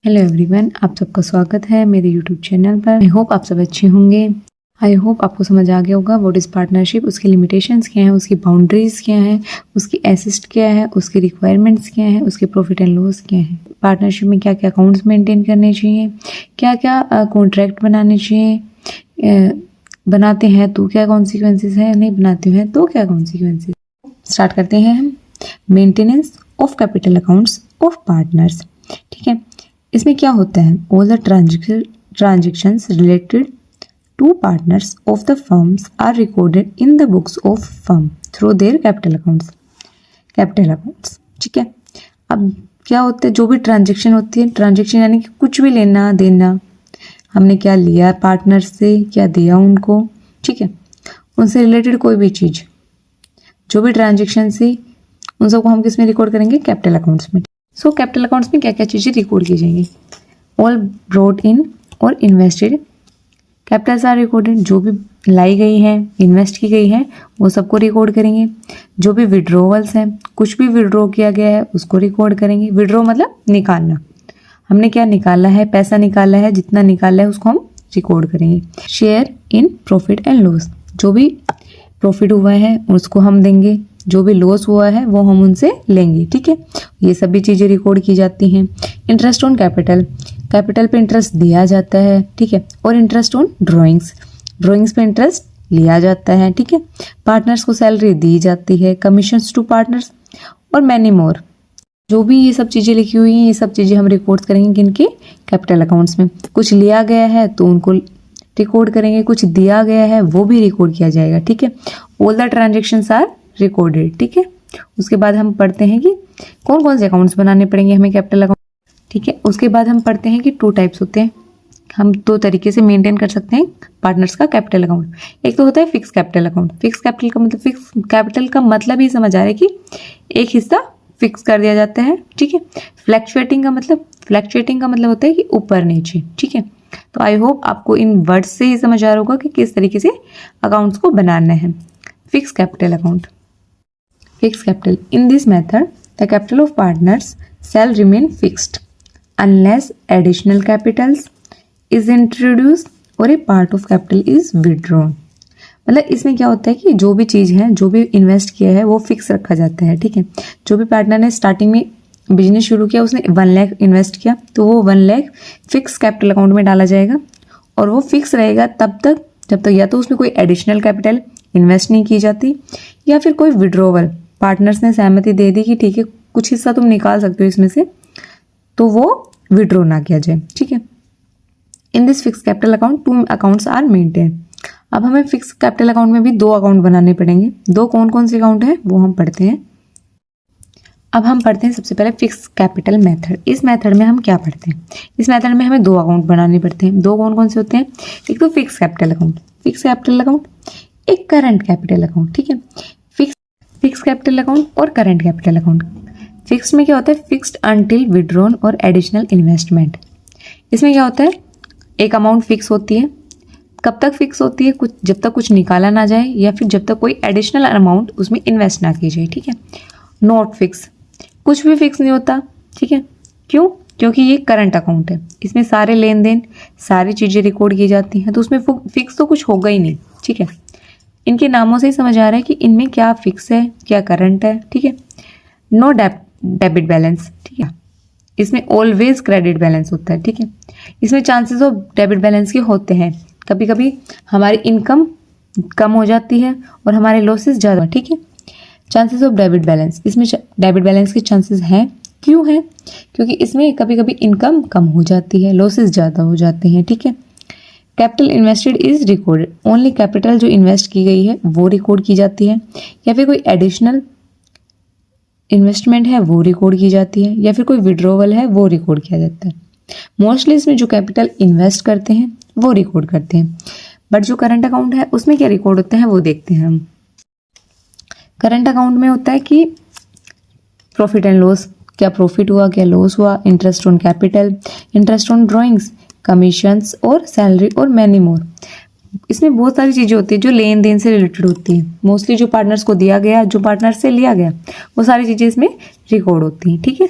Hello everyone, आप सबका स्वागत है मेरे यूट्यूब चैनल पर। आई होप आप सब अच्छे होंगे। आई होप आपको समझ आ गया होगा व्हाट इज़ पार्टनरशिप, उसकी लिमिटेशंस क्या हैं, उसकी बाउंड्रीज क्या हैं, उसकी एसिस्ट क्या है, उसकी रिक्वायरमेंट्स क्या हैं, उसके प्रॉफिट एंड लॉस क्या हैं, पार्टनरशिप में क्या क्या अकाउंट्स मेंटेन करने चाहिए, क्या क्या कॉन्ट्रैक्ट बनाने चाहिए, बनाते हैं तो क्या कॉन्सिक्वेंसेज है, नहीं बनाते हैं तो क्या कॉन्सिक्वेंसेज। स्टार्ट करते हैं हम। Maintenance of capital accounts of partners. ठीक है, इसमें क्या होता है, all the transactions related to partners of the firms are recorded in the books of firm through their capital accounts. ठीक है, अब क्या होता है, जो भी ट्रांजेक्शन होती है, ट्रांजेक्शन यानी कि कुछ भी लेना देना, हमने क्या लिया पार्टनर से, क्या दिया उनको, ठीक है, उनसे रिलेटेड कोई भी चीज़, जो भी ट्रांजेक्शन थी उन सबको हम किस में रिकॉर्ड करेंगे, कैपिटल अकाउंट्स में। सो कैपिटल अकाउंट्स में क्या क्या चीज़ें रिकॉर्ड की जाएंगी, ऑल ब्रॉट इन और इन्वेस्टेड कैपिटल्स आर रिकॉर्डेड, जो भी लाई गई है, इन्वेस्ट की गई है, वो सबको रिकॉर्ड करेंगे। जो भी विड्रोवल्स हैं, कुछ भी विड्रॉ किया गया है उसको रिकॉर्ड करेंगे। विड्रॉ मतलब निकालना, हमने क्या निकाला है, पैसा निकाला है, जितना निकाला है उसको हम रिकॉर्ड करेंगे। Share in profit and loss, जो भी प्रॉफिट हुआ है उसको हम देंगे, जो भी लॉस हुआ है वो हम उनसे लेंगे। ठीक है, ये सभी चीज़ें रिकॉर्ड की जाती हैं। इंटरेस्ट ऑन कैपिटल, कैपिटल पे इंटरेस्ट दिया जाता है। ठीक है, और इंटरेस्ट ऑन ड्राइंग्स पे इंटरेस्ट लिया जाता है। ठीक है, पार्टनर्स को सैलरी दी जाती है, कमीशंस टू पार्टनर्स और मैनी मोर। जो भी ये सब चीज़ें लिखी हुई हैं, ये सब चीज़ें हम रिकॉर्ड करेंगे किनके, कैपिटल अकाउंट्स में। कुछ लिया गया है तो उनको रिकॉर्ड करेंगे, कुछ दिया गया है वो भी रिकॉर्ड किया जाएगा। ठीक है, all the transactions are recorded. ठीक है, उसके बाद हम पढ़ते हैं कि कौन कौन से अकाउंट्स बनाने पड़ेंगे हमें कैपिटल अकाउंट। ठीक है, उसके बाद हम पढ़ते हैं कि 2 टाइप्स होते हैं, हम 2 तरीके से मेंटेन कर सकते हैं पार्टनर्स का कैपिटल अकाउंट। एक तो होता है fix capital account. Fix capital का मतलब ही समझ आ रहा है कि एक हिस्सा फिक्स कर दिया जाता है। ठीक है, फ्लैक्चुएटिंग का मतलब होता है कि ऊपर नीचे। ठीक है, तो आई होप आपको इन वर्ड्स से ही समझ आ रहा होगा कि किस तरीके से अकाउंट्स को बनाना है। Fix capital account, fixed capital. In this method, the capital of partners shall remain fixed unless additional capitals is introduced or a part of capital is withdrawn. मतलब इसमें क्या होता है कि जो भी चीज़ है, जो भी इन्वेस्ट किया है वो फिक्स रखा जाता है। ठीक है, जो भी पार्टनर ने स्टार्टिंग में बिजनेस शुरू किया, उसने 1 लाख इन्वेस्ट किया, तो वो 1 लाख फिक्स कैपिटल अकाउंट में डाला जाएगा और वो फिक्स रहेगा तब तक जब तक या तो उसमें कोई एडिशनल कैपिटल इन्वेस्ट नहीं की जाती, या फिर कोई विड्रोवल, पार्टनर्स ने सहमति दे दी कि ठीक है कुछ हिस्सा तुम निकाल सकते हो इसमें से, तो वो विड्रॉ ना किया जाए। ठीक है, in this fix capital account 2 accounts are maintain. अब हमें फिक्स कैपिटल अकाउंट में भी 2 अकाउंट बनाने पड़ेंगे। 2 कौन कौन से अकाउंट हैं वो हम पढ़ते हैं। अब हम पढ़ते हैं सबसे पहले फिक्स कैपिटल मेथड। इस मेथड में हम क्या पढ़ते हैं, इस मेथड में हमें 2 अकाउंट बनाने पड़ते हैं। 2 कौन कौन से होते हैं, एक तो फिक्स कैपिटल अकाउंट, एक करंट कैपिटल अकाउंट। ठीक है, फिक्स कैपिटल अकाउंट और करंट कैपिटल अकाउंट। फिक्स में क्या होता है, फिक्स्ड अंटिल विड्रॉन और एडिशनल इन्वेस्टमेंट। इसमें क्या होता है, एक अमाउंट फिक्स होती है। कब तक फिक्स होती है, कुछ जब तक कुछ निकाला ना जाए या फिर जब तक कोई एडिशनल अमाउंट उसमें इन्वेस्ट ना की जाए। ठीक है, नॉट फिक्स, कुछ भी फिक्स नहीं होता। ठीक है, क्यों, क्योंकि ये करंट अकाउंट है, इसमें सारे लेन देन सारी चीज़ें रिकॉर्ड की जाती हैं, तो उसमें फिक्स तो कुछ होगा ही नहीं। ठीक है, इनके नामों से ही समझ आ रहा है कि इनमें क्या फिक्स है क्या करंट है। ठीक है, नो डेबिट बैलेंस। ठीक है, इसमें ऑलवेज क्रेडिट बैलेंस होता है। ठीक है, इसमें चांसेस ऑफ डेबिट बैलेंस के होते हैं, कभी कभी हमारी इनकम कम हो जाती है और हमारे लॉसेस ज़्यादा। ठीक है, चांसेस ऑफ डेबिट बैलेंस, इसमें डेबिट बैलेंस के चांसेस हैं। क्यों है, क्योंकि इसमें कभी कभी इनकम कम हो जाती है, लॉसेस ज़्यादा हो जाते हैं। ठीक है, capital invested is recorded, only capital जो इन्वेस्ट की गई है वो रिकॉर्ड की जाती है, या फिर कोई एडिशनल इन्वेस्टमेंट है वो रिकॉर्ड की जाती है, या फिर कोई विड्रॉवल है वो रिकॉर्ड किया जाता है। मोस्टली इसमें जो कैपिटल इन्वेस्ट करते हैं वो रिकॉर्ड करते हैं, बट जो करंट अकाउंट है उसमें क्या रिकॉर्ड होते हैं वो देखते हैं हम। करंट अकाउंट में होता है कि प्रॉफिट एंड लॉस, क्या प्रॉफिट हुआ क्या लॉस हुआ, interest on capital, interest on drawings, commissions और सैलरी और मैनी मोर। इसमें बहुत सारी चीज़ें होती है जो लेन देन से रिलेटेड होती है। मोस्टली जो पार्टनर्स को दिया गया, जो पार्टनर से लिया गया, वो सारी चीज़ें इसमें रिकॉर्ड होती हैं। ठीक है,